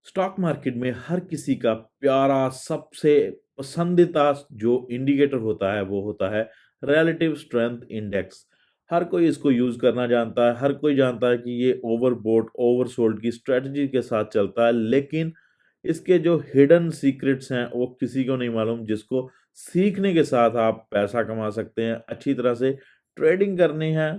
Stock market में हर किसी का प्यारा सबसे पसंदीदा जो इंडिकेटर होता है वो होता है रिलेटिव स्ट्रेंथ इंडेक्स। हर कोई इसको यूज करना जानता है, हर कोई जानता है कि ये ओवरबोट ओवरसोल्ड की स्ट्रेटजी के साथ चलता है, लेकिन इसके जो हिडन सीक्रेट्स हैं वो किसी को नहीं मालूम, जिसको सीखने के साथ आप पैसा कमा सकते हैं। अच्छी तरह से ट्रेडिंग करनी है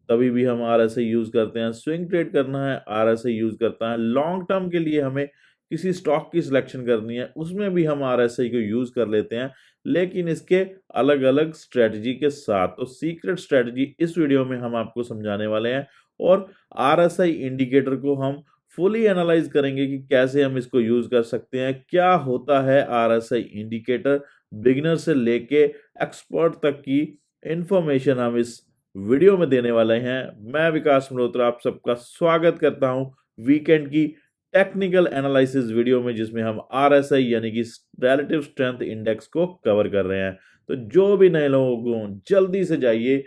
तभी भी हम आरएसआई यूज करते हैं, स्विंग ट्रेड करना है आरएसआई यूज करता है, लॉन्ग टर्म के लिए हमें किसी स्टॉक की सिलेक्शन करनी है उसमें भी हम आरएसआई को यूज कर लेते हैं, लेकिन इसके अलग अलग स्ट्रेटजी के साथ। तो सीक्रेट स्ट्रेटजी इस वीडियो में हम आपको समझाने वाले हैं और आरएसआई इंडिकेटर को हम फुली एनालाइज करेंगे कि कैसे हम इसको यूज कर सकते हैं, क्या होता है आरएसआई इंडिकेटर। बिगिनर से लेके एक्सपर्ट तक की इंफॉर्मेशन हम इस वीडियो में देने वाले हैं। मैं विकास मल्होत्रा आप सबका स्वागत करता हूं वीकेंड की टेक्निकल एनालिसिस वीडियो में, जिसमें हम आरएसआई यानी कि रिलेटिव स्ट्रेंथ इंडेक्स को कवर कर रहे हैं। तो जो भी नए लोगों को जल्दी से जाइए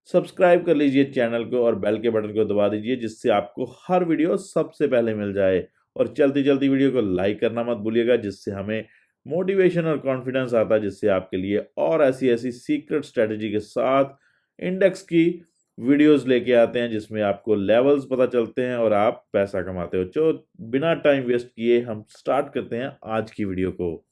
सब्सक्राइब कर लीजिए चैनल को और बेल के बटन को दबा दीजिए, जिससे आपको हर वीडियो सबसे पहले मिल जाए। और चलती चलती वीडियो को लाइक करना मत भूलिएगा, जिससे हमें मोटिवेशन और कॉन्फिडेंस आता है, जिससे आपके लिए और ऐसी ऐसी सीक्रेट स्ट्रेटजी के साथ इंडेक्स की वीडियोस लेके आते हैं, जिसमें आपको लेवल्स पता चलते हैं और आप पैसा कमाते हो। तो बिना टाइम वेस्ट किए हम स्टार्ट करते हैं आज की वीडियो को।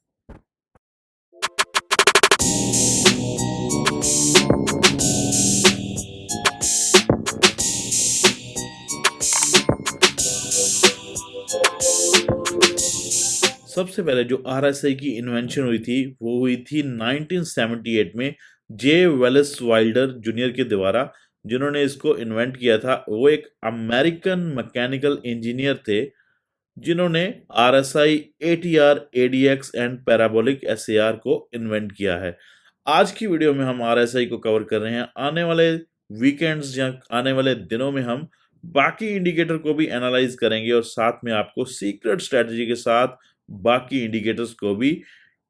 सबसे पहले जो आरएसआई की इन्वेंशन हुई थी वो हुई थी 1978 में जे वेलेस वाइल्डर जूनियर के द्वारा। जिन्होंने इसको इन्वेंट किया था वो एक अमेरिकन मैकेनिकल इंजीनियर थे, जिन्होंने RSI, ATR, ADX and parabolic SAR को इन्वेंट किया है। आज की वीडियो में हम आरएसआई को कवर कर रहे हैं। आने वाले वीकेंड्स या आने वाले दिनों में हम बाकी इंडिकेटर को भी एनालाइज करेंगे और साथ में आपको सीक्रेट स्ट्रेटजी के साथ बाकी इंडिकेटर्स को भी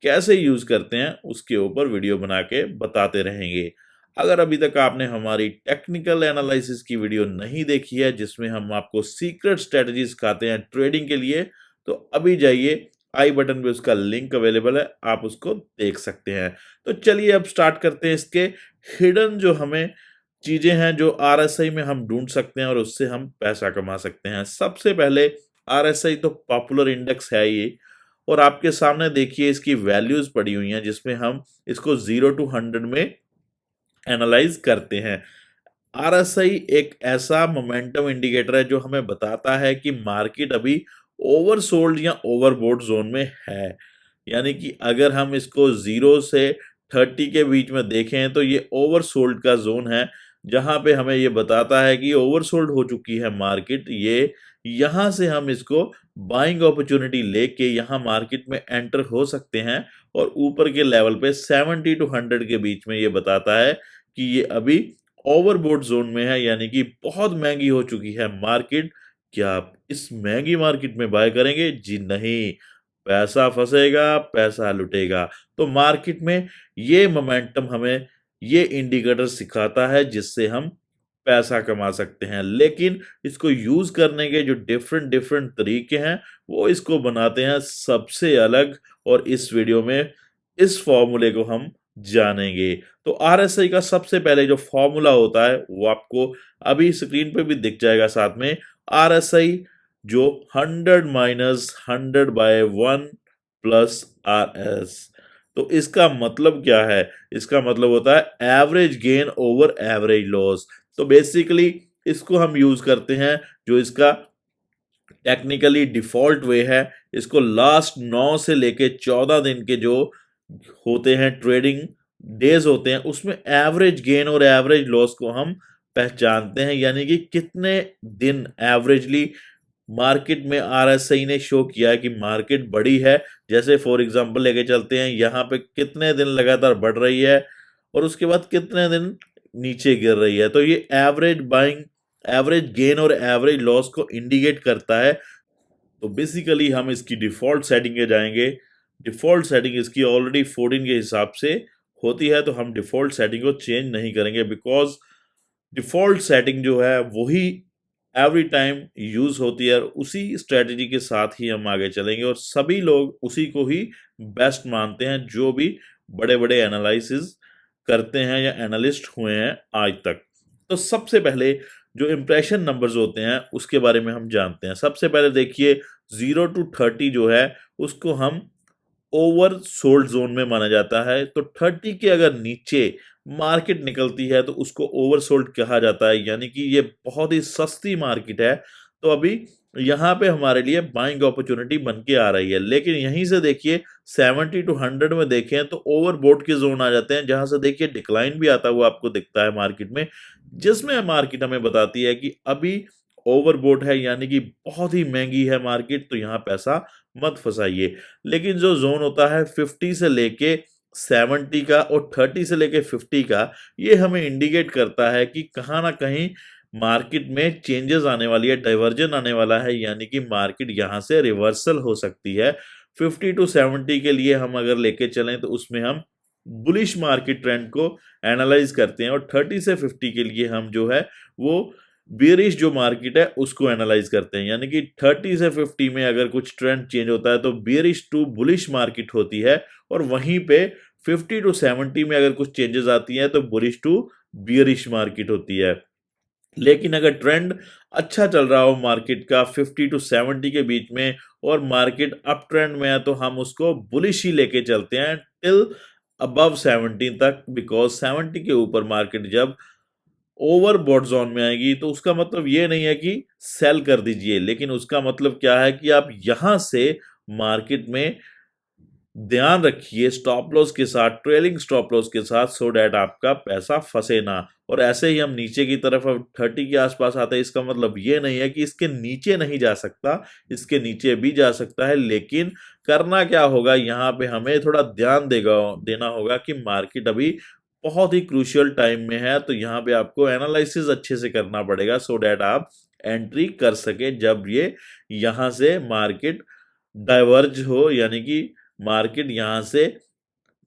कैसे यूज करते हैं उसके ऊपर वीडियो बना के बताते रहेंगे। अगर अभी तक आपने हमारी टेक्निकल एनालिसिस की वीडियो नहीं देखी है, जिसमें हम आपको सीक्रेट स्ट्रेटजी सिखाते हैं ट्रेडिंग के लिए, तो अभी जाइए, आई बटन पे उसका लिंक अवेलेबल है, आप उसको देख सकते हैं। तो चलिए अब स्टार्ट करते हैं। इसके हिडन जो हमें चीजें हैं जो आरएसआई में हम ढूंढ सकते हैं और उससे हम पैसा कमा सकते हैं। सबसे पहले आरएसआई तो पॉपुलर इंडेक्स है ये, और आपके सामने देखिए इसकी वैल्यूज पड़ी हुई हैं, जिसमें हम इसको 0 to 100 में एनालाइज करते हैं। आरएसआई एक ऐसा मोमेंटम इंडिकेटर है जो हमें बताता है कि मार्केट अभी ओवरसोल्ड या ओवरबोट जोन में है। यानी कि अगर हम इसको 0 से 30 के बीच में देखें तो ये ओवरसोल्ड का जोन है, जहां पे हमें ये बताता है कि ओवरसोल्ड हो चुकी है मार्केट। ये यहां से हम इसको बाइंग अपॉर्चुनिटी लेके यहां मार्केट में एंटर हो सकते हैं, और ऊपर के लेवल पे 70 to 100 के बीच में ये बताता है कि ये अभी ओवरबोट जोन में है, यानी कि बहुत महंगी हो चुकी है मार्केट। क्या आप इस महंगी मार्केट में बाय करेंगे? जी नहीं, पैसा फंसेगा, पैसा लुटेगा। तो मार्केट में ये मोमेंटम हमें ये इंडिकेटर सिखाता है, जिससे हम पैसा कमा सकते हैं। लेकिन इसको यूज करने के जो डिफरेंट डिफरेंट तरीके हैं वो इसको बनाते हैं सबसे अलग, और इस वीडियो में इस फॉर्मूले को हम जानेंगे। तो आरएसआई का सबसे पहले जो फॉर्मूला होता है वो आपको अभी स्क्रीन पे भी दिख जाएगा साथ में। आरएसआई जो 100 - 100/1 प्लस आरएस। तो इसका मतलब क्या है? इसका मतलब होता है average gain over average loss. तो बेसिकली इसको हम यूज करते हैं, जो इसका टेक्निकली डिफॉल्ट वे है। इसको लास्ट 9 से लेके 14 दिन के जो होते हैं ट्रेडिंग डेज होते हैं, उसमें एवरेज गेन और एवरेज लॉस को हम पहचानते हैं। यानी कि कितने दिन एवरेजली मार्केट में आरएसआई ने शो किया है कि मार्केट बढ़ी है। जैसे फॉर एग्जांपल लेके चलते हैं, यहाँ पे कितने दिन लगातार बढ़ रही है और उसके बाद कितने दिन नीचे गिर रही है। तो ये एवरेज बाइंग, एवरेज गेन और एवरेज लॉस को इंडिकेट करता है। तो बेसिकली हम इसकी डिफॉल्ट सेटिंग पे जाएंगे। डिफॉल्ट सेटिंग इसकी ऑलरेडी 14 के हिसाब से होती है, तो हम डिफॉल्ट सेटिंग को चेंज नहीं करेंगे, बिकॉज डिफॉल्ट सेटिंग जो है वही एवरी टाइम यूज होती है, और उसी स्ट्रेटजी के साथ ही हम आगे चलेंगे, और सभी लोग उसी को ही बेस्ट मानते हैं जो भी बड़े बड़े एनालिसिस करते हैं या एनालिस्ट हुए हैं आज तक। तो सबसे पहले जो इम्प्रेशन नंबर्स होते हैं उसके बारे में हम जानते हैं। सबसे पहले देखिए 0 to 30 जो है उसको हम ओवर सोल्ड जोन में माना जाता है। तो 30 के अगर नीचे मार्केट निकलती है तो उसको ओवर सोल्ड कहा जाता है, यानी कि ये बहुत ही सस्ती मार्केट है। तो अभी यहाँ पे हमारे लिए बाइंग अपॉर्चुनिटी बन के आ रही है। लेकिन यहीं से देखिए 70 to 100 में देखें तो ओवरबोट के जोन आ जाते हैं, जहां से देखिए डिक्लाइन भी आता हुआ आपको दिखता है मार्केट में, जिसमें मार्केट हमें बताती है कि अभी ओवरबोट है, यानी कि बहुत ही महंगी है मार्केट, तो यहाँ पैसा मत फंसाइए। लेकिन जो जोन होता है 50 से लेके 70 का और 30 से लेके 50 का, ये हमें इंडिकेट करता है कि कहीं ना कहीं मार्केट में चेंजेस आने वाली है, डाइवर्जन आने वाला है, यानी कि मार्केट यहाँ से रिवर्सल हो सकती है। 50 to 70 के लिए हम अगर लेके चलें तो उसमें हम बुलिश मार्केट ट्रेंड को एनालाइज करते हैं, और 30 से 50 के लिए हम जो है वो बेरिश जो मार्केट है उसको एनालाइज करते हैं। यानी कि 30 से 50 में अगर कुछ ट्रेंड चेंज होता है तो बेरिश टू बुलिश मार्केट होती है, और वहीं पे 50 to 70 में अगर कुछ चेंजेस आती हैं तो बुलिश टू बियरिश मार्केट होती है। लेकिन अगर ट्रेंड अच्छा चल रहा हो मार्केट का 50 to 70 के बीच में, और मार्केट अप ट्रेंड में है, तो हम उसको बुलिश ही लेके चलते हैं टिल अबव 70 तक। बिकॉज 70 के ऊपर मार्केट जब ओवरबॉट जोन में आएगी तो उसका मतलब ये नहीं है कि सेल कर दीजिए, लेकिन उसका मतलब क्या है कि आप यहां से मार्केट में ध्यान रखिए स्टॉप लॉस के साथ, ट्रेलिंग स्टॉप लॉस के साथ, सो डैट आपका पैसा फंसे ना। और ऐसे ही हम नीचे की तरफ अब 30 के आसपास आते हैं, इसका मतलब ये नहीं है कि इसके नीचे नहीं जा सकता, इसके नीचे भी जा सकता है। लेकिन करना क्या होगा, यहाँ पे हमें थोड़ा ध्यान देना होगा कि मार्केट अभी बहुत ही क्रूशियल टाइम में है, तो यहाँ पे आपको एनालिसिस अच्छे से करना पड़ेगा, सो डैट आप एंट्री कर सके जब ये यहाँ से मार्केट डाइवर्ज हो, यानी कि मार्केट यहां से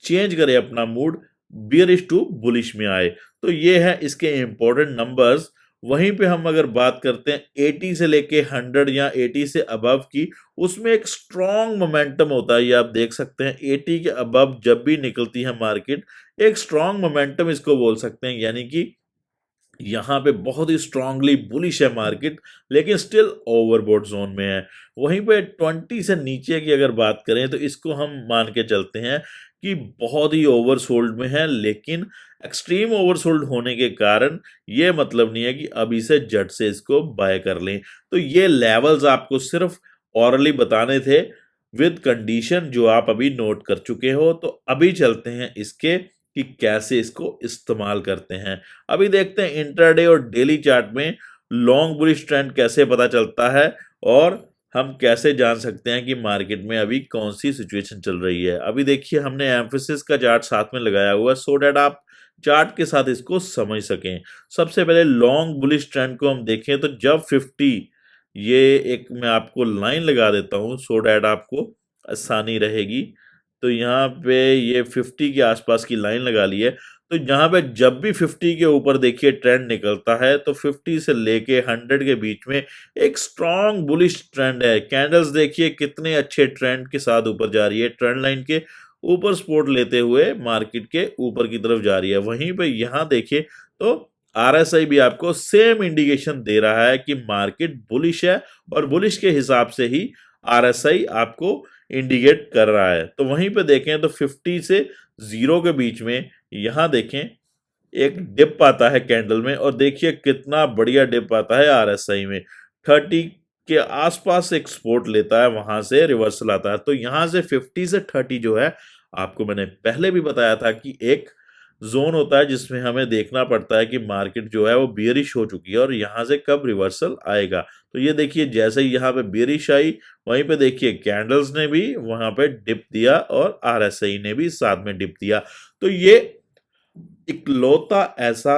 चेंज करे अपना मूड, बियरिश टू बुलिश में आए। तो ये है इसके इंपॉर्टेंट नंबर्स। वहीं पे हम अगर बात करते हैं 80 से लेके 100 या 80 से अबव की, उसमें एक स्ट्रॉन्ग मोमेंटम होता है। ये आप देख सकते हैं 80 के अबव जब भी निकलती है मार्केट, एक स्ट्रॉन्ग मोमेंटम इसको बोल सकते हैं, यानी कि यहाँ पे बहुत ही स्ट्रांगली बुलिश है मार्केट, लेकिन स्टिल ओवरबोट जोन में है। वहीं पे 20 से नीचे की अगर बात करें तो इसको हम मान के चलते हैं कि बहुत ही ओवरसोल्ड में है, लेकिन एक्सट्रीम ओवरसोल्ड होने के कारण ये मतलब नहीं है कि अभी से झट से इसको बाय कर लें। तो ये लेवल्स आपको सिर्फ ऑरली बताने थे विद कंडीशन, जो आप अभी नोट कर चुके हो। तो अभी चलते हैं इसके कि कैसे इसको इस्तेमाल करते हैं। अभी देखते हैं इंट्राडे और डेली चार्ट में लॉन्ग बुलिश ट्रेंड कैसे पता चलता है, और हम कैसे जान सकते हैं कि मार्केट में अभी कौन सी सिचुएशन चल रही है। अभी देखिए हमने एम्फेसिस का चार्ट साथ में लगाया हुआ है, सो डैट आप चार्ट के साथ इसको समझ सकें। सबसे पहले लॉन्ग बुलिश ट्रेंड को हम देखें तो जब 50, ये एक मैं आपको लाइन लगा देता हूं सो डैट आपको आसानी रहेगी। तो यहाँ पे ये 50 के आसपास की लाइन लगा ली है। तो यहाँ पे जब भी 50 के ऊपर देखिए ट्रेंड निकलता है तो 50 से लेके 100 के बीच में एक स्ट्रॉन्ग बुलिश ट्रेंड है। कैंडल्स देखिए कितने अच्छे ट्रेंड के साथ ऊपर जा रही है, ट्रेंड लाइन के ऊपर सपोर्ट लेते हुए मार्केट के ऊपर की तरफ जा रही है। वहीं पे यहाँ देखिए तो आरएसआई भी आपको सेम इंडिकेशन दे रहा है कि मार्केट बुलिश है, और बुलिश के हिसाब से ही आरएसआई आपको इंडिकेट कर रहा है। तो वहीं पे देखें तो 50 से 0 के बीच में यहां देखें एक डिप आता है कैंडल में, और देखिए कितना बढ़िया डिप आता है आरएसआई में। 30 के आसपास एक सपोर्ट लेता है, वहां से रिवर्सल आता है। तो यहां से 50 से 30 जो है, आपको मैंने पहले भी बताया था कि एक जोन होता है जिसमें हमें देखना पड़ता है कि मार्केट जो है वो बियरिश हो चुकी है और यहां से कब रिवर्सल आएगा। तो ये देखिए जैसे ही यहाँ पे बियरिश आई, वहीं पे देखिए कैंडल्स ने भी वहां पे डिप दिया और आरएसआई ने भी साथ में डिप दिया। तो ये इकलौता ऐसा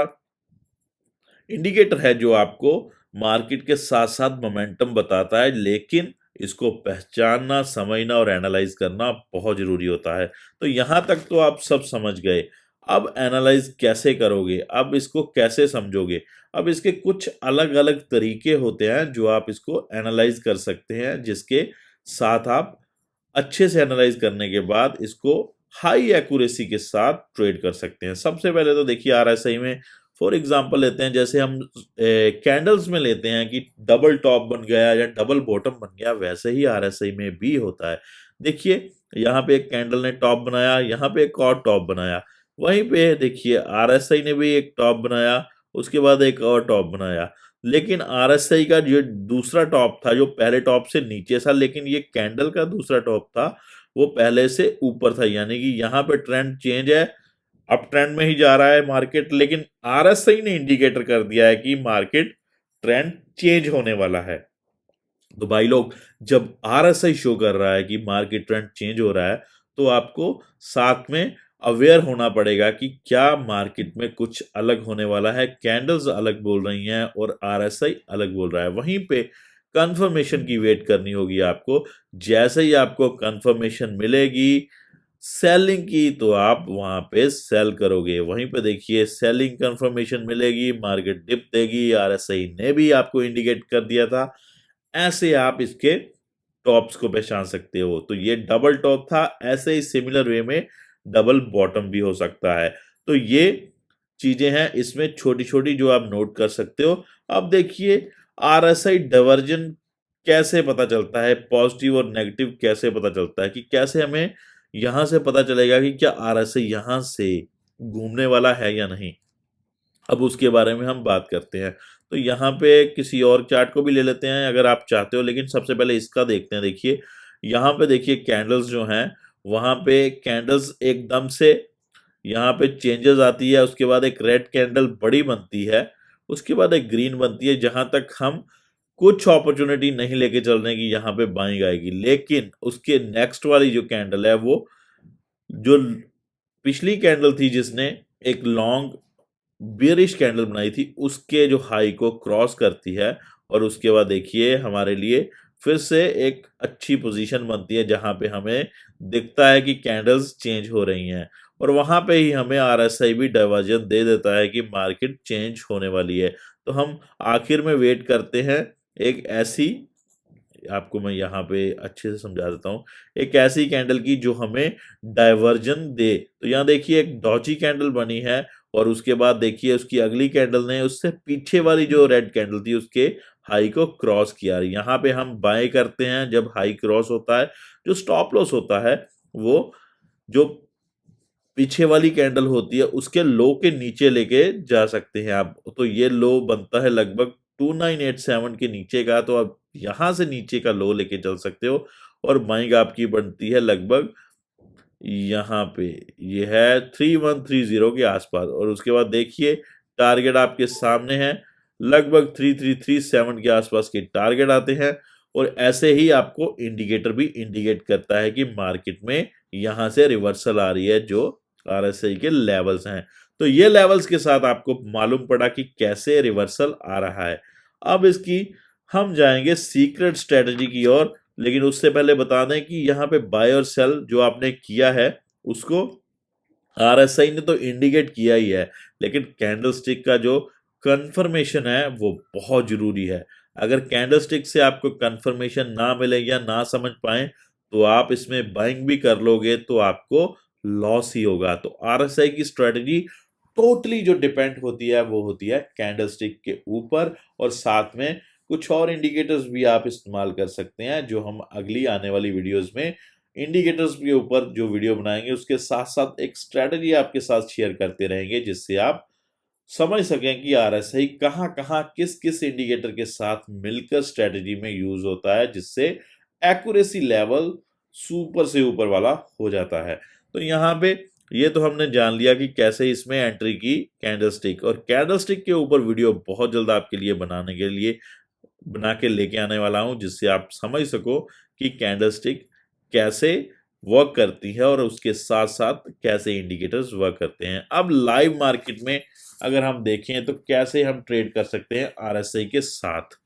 इंडिकेटर है जो आपको मार्केट के साथ साथ मोमेंटम बताता है, लेकिन इसको पहचानना, समझना और एनालाइज करना बहुत जरूरी होता है। तो यहां तक तो आप सब समझ गए। अब एनालाइज कैसे करोगे, अब इसको कैसे समझोगे? अब इसके कुछ अलग-अलग तरीके होते हैं जो आप इसको एनालाइज कर सकते हैं, जिसके साथ आप अच्छे से एनालाइज करने के बाद इसको हाई एक्यूरेसी के साथ ट्रेड कर सकते हैं। सबसे पहले तो देखिए आरएसआई में फॉर एग्जांपल लेते हैं, जैसे हम कैंडल्स में लेते हैं कि डबल टॉप बन गया या डबल बॉटम बन गया, वैसे ही आरएसआई में भी होता है। देखिए यहाँ पे एक कैंडल ने टॉप बनाया, यहाँ पे एक और टॉप बनाया, वहीं पे देखिए आरएसआई ने भी एक टॉप बनाया, उसके बाद एक और टॉप बनाया। लेकिन आरएसआई का जो दूसरा टॉप था, जो पहले टॉप से नीचे था, लेकिन ये कैंडल का दूसरा टॉप था, वो पहले से ऊपर था। यानी कि यहाँ पे ट्रेंड चेंज है, अप ट्रेंड में ही जा रहा है मार्केट, लेकिन आरएसआई ने इंडिकेटर कर दिया है कि मार्केट ट्रेंड चेंज होने वाला है। तो भाई लोग, जब आरएसआई शो कर रहा है कि मार्केट ट्रेंड चेंज हो रहा है, तो आपको साथ में अवेयर होना पड़ेगा कि क्या मार्केट में कुछ अलग होने वाला है, कैंडल्स अलग बोल रही हैं और आरएसआई अलग बोल रहा है। वहीं पे कंफर्मेशन की वेट करनी होगी आपको। जैसे ही आपको कंफर्मेशन मिलेगी सेलिंग की, तो आप वहां पे सेल करोगे। वहीं पे देखिए सेलिंग कंफर्मेशन मिलेगी, मार्केट डिप देगी, आरएसआई ने भी आपको इंडिकेट कर दिया था। ऐसे आप इसके टॉप्स को पहचान सकते हो। तो ये डबल टॉप था, ऐसे ही सिमिलर वे में डबल बॉटम भी हो सकता है। तो ये चीजें हैं इसमें छोटी-छोटी जो आप नोट कर सकते हो। अब देखिए आरएसआई डाइवर्जन कैसे पता चलता है, पॉजिटिव और नेगेटिव कैसे पता चलता है, कि कैसे हमें यहाँ से पता चलेगा कि क्या आरएसआई यहाँ से घूमने वाला है या नहीं। अब उसके बारे में हम बात करते हैं। तो यहाँ पे किसी और चार्ट को भी ले लेते हैं अगर आप चाहते हो, लेकिन सबसे पहले इसका देखते हैं। देखिए यहाँ पे देखिए कैंडल्स जो हैं, वहाँ पे कैंडल्स एकदम से यहाँ पे चेंजेस आती है, उसके बाद एक रेड कैंडल बड़ी बनती है, उसके बाद एक ग्रीन बनती है, जहाँ तक हम कुछ अपॉर्चुनिटी नहीं लेके चल रहे हैं कि यहाँ पे बाइंग आएगी। लेकिन उसके नेक्स्ट वाली जो कैंडल है, वो जो पिछली कैंडल थी जिसने एक लॉन्ग बेयरिश कैंडल बनाई थी, उसके जो हाई को क्रॉस करती है, और उसके बाद देखिए हमारे लिए फिर से एक अच्छी पोजीशन बनती है, जहां पे हमें दिखता है कि कैंडल्स चेंज हो रही हैं, और वहां पे ही हमें आरएसआई भी डाइवर्जन दे देता है कि मार्केट चेंज होने वाली है। तो हम आखिर में वेट करते हैं एक ऐसी, आपको मैं यहाँ पे अच्छे से समझा देता हूँ, एक ऐसी कैंडल की जो हमें डाइवर्जन दे। तो यहाँ देखिए एक डॉजी कैंडल बनी है, और उसके बाद देखिए उसकी अगली कैंडल ने उससे पीछे वाली जो रेड कैंडल थी उसके हाई को क्रॉस किया। यहाँ पे हम बाय करते हैं जब हाई क्रॉस होता है। जो स्टॉप लॉस होता है, वो जो पीछे वाली कैंडल होती है उसके लो के नीचे लेके जा सकते हैं आप। तो ये लो बनता है लगभग 2987 के नीचे का, तो आप यहां से नीचे का लो लेके चल सकते हो, और बाइंग आपकी बनती है लगभग यहाँ पे, ये है 3130 के आसपास, और उसके बाद देखिए टारगेट आपके सामने है, लगभग 3337 के आसपास के टारगेट आते हैं। और ऐसे ही आपको इंडिकेटर भी इंडिकेट करता है कि मार्केट में यहाँ से रिवर्सल आ रही है, जो आरएसआई के लेवल्स हैं। तो ये लेवल्स के साथ आपको मालूम पड़ा कि कैसे रिवर्सल आ रहा है। अब इसकी हम जाएंगे सीक्रेट स्ट्रेटजी की ओर, लेकिन उससे पहले बता दें कि यहाँ पे बाय और सेल जो आपने किया है, उसको आरएसआई ने तो इंडिकेट किया ही है, लेकिन कैंडलस्टिक का जो कंफर्मेशन है वो बहुत जरूरी है। अगर कैंडलस्टिक से आपको कंफर्मेशन ना मिले या ना समझ पाए, तो आप इसमें बाइंग भी कर लोगे तो आपको लॉस ही होगा। तो आरएसआई की स्ट्रेटजी टोटली जो डिपेंड होती है, वो होती है कैंडलस्टिक के ऊपर, और साथ में कुछ और इंडिकेटर्स भी आप इस्तेमाल कर सकते हैं, जो हम अगली आने वाली वीडियोस में इंडिकेटर्स के ऊपर जो वीडियो बनाएंगे, उसके साथ साथ एक स्ट्रेटजी आपके साथ शेयर करते रहेंगे, जिससे आप समझ सकें कि आरएसआई कहाँ कहाँ किस किस इंडिकेटर के साथ मिलकर स्ट्रेटजी में यूज होता है, जिससे एक्यूरेसी लेवल सुपर से ऊपर वाला हो जाता है। तो यहाँ पे ये तो हमने जान लिया कि कैसे इसमें एंट्री की कैंडलस्टिक, और कैंडलस्टिक के ऊपर वीडियो बहुत जल्द आपके लिए बनाने के लिए बना के लेके आने वाला हूं, जिससे आप समझ सको कि कैंडलस्टिक कैसे वर्क करती है, और उसके साथ साथ कैसे इंडिकेटर्स वर्क करते हैं। अब लाइव मार्केट में अगर हम देखें तो कैसे हम ट्रेड कर सकते हैं आरएसआई के साथ।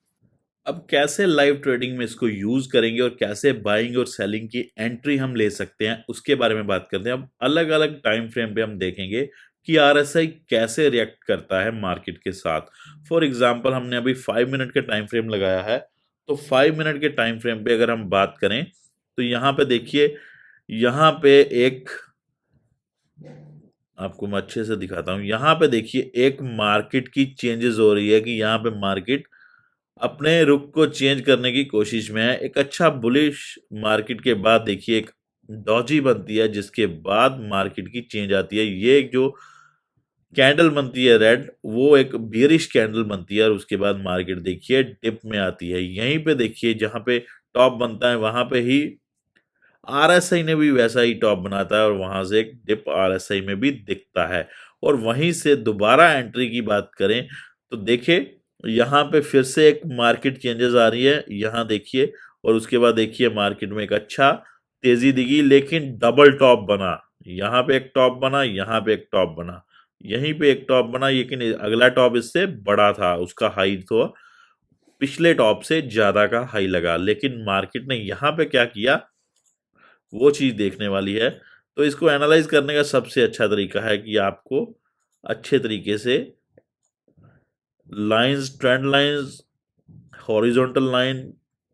अब कैसे लाइव ट्रेडिंग में इसको यूज़ करेंगे और कैसे बाइंग और सेलिंग की एंट्री हम ले सकते हैं, उसके बारे में बात करते हैं। अब अलग-अलग टाइम फ्रेम पे हम देखेंगे कि आरएसआई कैसे रिएक्ट करता है मार्केट के साथ। फॉर एग्ज़ाम्पल हमने अभी 5 मिनट का टाइम फ्रेम लगाया है, तो 5 मिनट के टाइम फ्रेम पे अगर हम बात करें, तो यहाँ पे देखिए, यहाँ पे एक आपको मैं अच्छे से दिखाता हूँ। यहाँ पे देखिए एक मार्केट की चेंजेस हो रही है कि यहाँ पे मार्केट अपने रुख को चेंज करने की कोशिश में है। एक अच्छा बुलिश मार्केट के बाद देखिए एक डॉजी बनती है, जिसके बाद मार्केट की चेंज आती है। ये एक जो कैंडल बनती है रेड, वो एक बियरिश कैंडल बनती है और उसके बाद मार्केट देखिए डिप में आती है। यहीं पे देखिए जहाँ पे टॉप बनता है, वहां पे ही आरएसआई ने भी वैसा ही टॉप बनाता है और वहां से एक डिप आरएसआई में भी दिखता है। और वहीं से दोबारा एंट्री की बात करें, तो देखिए यहाँ पे फिर से एक मार्केट चेंजेस आ रही है, यहाँ देखिए। और उसके बाद देखिए मार्केट में एक अच्छा तेजी दिखी, लेकिन डबल टॉप बना। यहाँ पे एक टॉप बना, यहाँ पे एक टॉप बना, यहीं पे एक टॉप बना, लेकिन अगला टॉप इससे बड़ा था, उसका हाई तो पिछले टॉप से ज्यादा का हाई लगा। लेकिन मार्केट ने यहाँ पे क्या किया, वो चीज देखने वाली है। तो इसको एनालाइज करने का सबसे अच्छा तरीका है कि आपको अच्छे तरीके से lines, trend lines, horizontal line,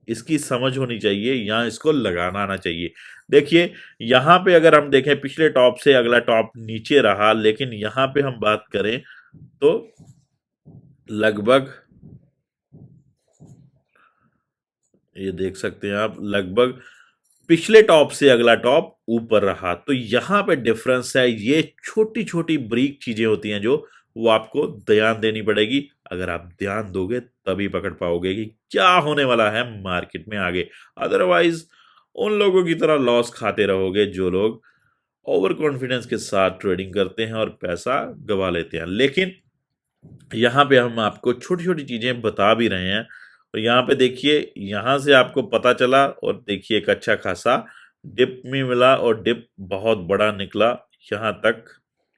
इसकी समझ होनी चाहिए, यहाँ इसको लगाना आना चाहिए। देखिए यहाँ पे अगर हम देखें, पिछले टॉप से अगला टॉप नीचे रहा, लेकिन यहाँ पे हम बात करें तो लगभग, ये देख सकते हैं आप, लगभग पिछले टॉप से अगला टॉप ऊपर रहा। तो यहाँ पे डिफरेंस है। ये छोटी छोटी ब्रीक चीजें होती हैं जो वो आपको ध्यान देनी पड़ेगी। अगर आप ध्यान दोगे तभी पकड़ पाओगे कि क्या होने वाला है मार्केट में आगे। अदरवाइज उन लोगों की तरह लॉस खाते रहोगे जो लोग ओवर कॉन्फिडेंस के साथ ट्रेडिंग करते हैं और पैसा गवा लेते हैं। लेकिन यहाँ पे हम आपको छोटी छोटी चीजें बता भी रहे हैं। और यहाँ पे देखिए, यहाँ से आपको पता चला और देखिए एक अच्छा खासा डिप में मिला और डिप बहुत बड़ा निकला। यहाँ तक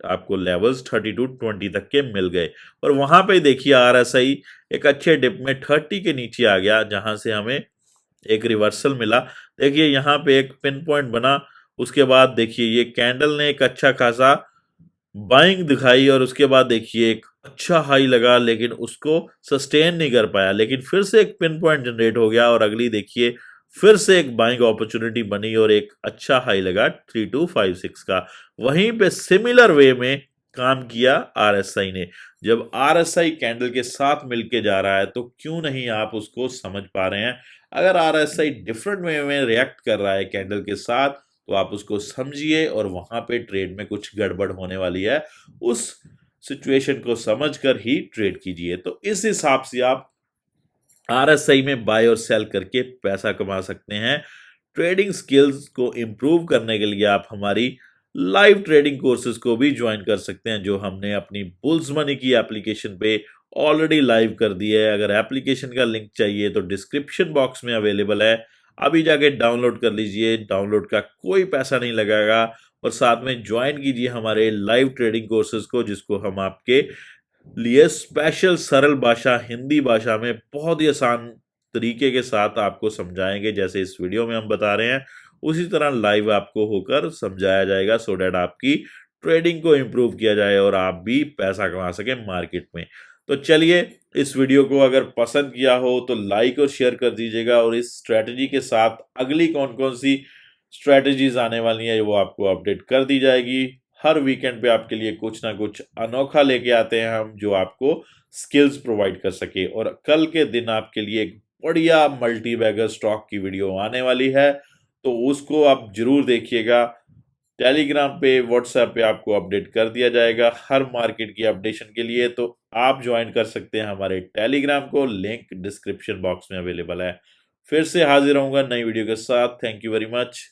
आपको लेवल्स 32-20 तक के मिल गए। और वहां पे देखिए आरएसआई एक अच्छे डिप में 30 के नीचे आ गया, जहां से हमें एक रिवर्सल मिला। देखिए यहाँ पे एक पिन पॉइंट बना, उसके बाद देखिए ये कैंडल ने एक अच्छा खासा बाइंग दिखाई और उसके बाद देखिए एक अच्छा हाई लगा, लेकिन उसको सस्टेन नहीं कर पाया। लेकिन फिर से एक पिन पॉइंट जनरेट हो गया और अगली देखिए फिर से एक बाइंग अपॉर्चुनिटी बनी और एक अच्छा हाई लगा 3256 का। वहीं पे सिमिलर वे में काम किया आरएसआई ने। जब आरएसआई कैंडल के साथ मिलके जा रहा है, तो क्यों नहीं आप उसको समझ पा रहे हैं। अगर आरएसआई डिफरेंट वे में रिएक्ट कर रहा है कैंडल के साथ, तो आप उसको समझिए और वहां पे ट्रेड में कुछ गड़बड़ होने वाली है, उस सिचुएशन को समझकर ही ट्रेड कीजिए। तो इस हिसाब से आप आरएसआई में बाय और सेल करके पैसा कमा सकते हैं। ट्रेडिंग स्किल्स को इम्प्रूव करने के लिए आप हमारी लाइव ट्रेडिंग कोर्सेज को भी ज्वाइन कर सकते हैं, जो हमने अपनी बुल्स मनी की एप्लीकेशन पे ऑलरेडी लाइव कर दी है। अगर एप्लीकेशन का लिंक चाहिए तो डिस्क्रिप्शन बॉक्स में अवेलेबल है, अभी जाके डाउनलोड कर लीजिए। डाउनलोड का कोई पैसा नहीं लगेगा और साथ में ज्वाइन कीजिए हमारे लाइव ट्रेडिंग कोर्सेज को, जिसको हम आपके लिए स्पेशल सरल भाषा, हिंदी भाषा में बहुत ही आसान तरीके के साथ आपको समझाएंगे। जैसे इस वीडियो में हम बता रहे हैं, उसी तरह लाइव आपको होकर समझाया जाएगा, सो डैट आपकी ट्रेडिंग को इम्प्रूव किया जाए और आप भी पैसा कमा सके मार्केट में। तो चलिए, इस वीडियो को अगर पसंद किया हो तो लाइक और शेयर कर दीजिएगा। और इस स्ट्रेटजी के साथ अगली कौन कौन सी स्ट्रेटजीज आने वाली है वो आपको अपडेट कर दी जाएगी। हर वीकेंड पे आपके लिए कुछ ना कुछ अनोखा लेके आते हैं हम, जो आपको स्किल्स प्रोवाइड कर सके। और कल के दिन आपके लिए एक बढ़िया मल्टी बैगर स्टॉक की वीडियो आने वाली है, तो उसको आप जरूर देखिएगा। टेलीग्राम पे, व्हाट्सएप पे आपको अपडेट कर दिया जाएगा हर मार्केट की अपडेशन के लिए। तो आप ज्वाइन कर सकते हैं हमारे टेलीग्राम को, लिंक डिस्क्रिप्शन बॉक्स में अवेलेबल है। फिर से हाजिर होऊंगा नई वीडियो के साथ। Thank you very much.